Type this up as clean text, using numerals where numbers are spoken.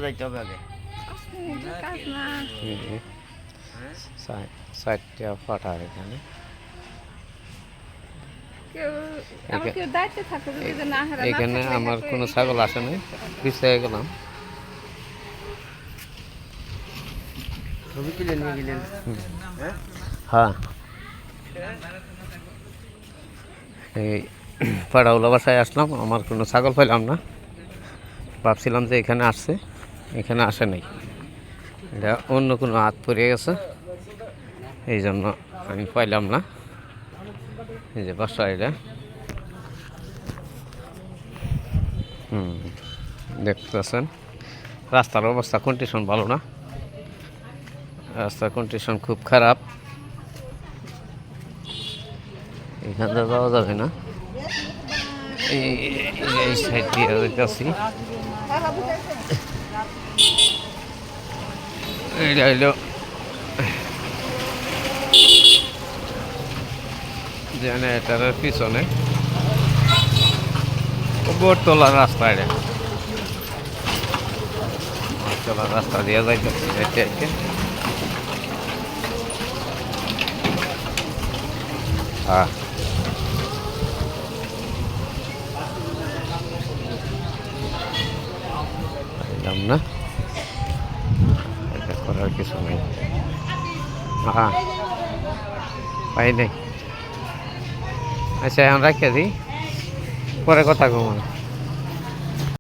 যাইতে হবে আগে। চারটা পাঠা এখানে এখানে আমার কোনো ছাগল আসে নাই, পিছিয়ে গেলাম। ছবি তুলে নিয়ে গেলেন? হ্যাঁ, এই পাড়াওলা বাসায় আসলাম, আমার কোনো ছাগল পাইলাম না। ভাবছিলাম যে এখানে আসছে, এখানে আসে নাই, এটা অন্য কোনো হাত পড়ে গেছে, এই জন্য আমি পাইলাম না। এই যে বাসা এটা, দেখতেছেন রাস্তার অবস্থা কন্ডিশন ভালো না, রাস্তার কন্ডিশন খুব খারাপ, এখান থেকে যাওয়া যাবে না। এই সাইড দিয়ে যাচ্ছি, এটা হইল জেনারেটারের পিছনে বোটতলার রাস্তা, এটা বোটতলার রাস্তা দিয়ে যাইতেছি হেঁটে হেঁটে। হ্যাঁ, পাইলাম না, এটা করার কিছু নেই। হ্যাঁ, পাই নাই। আচ্ছা, এখন রাখিয়া দিই, পরে কথা কম।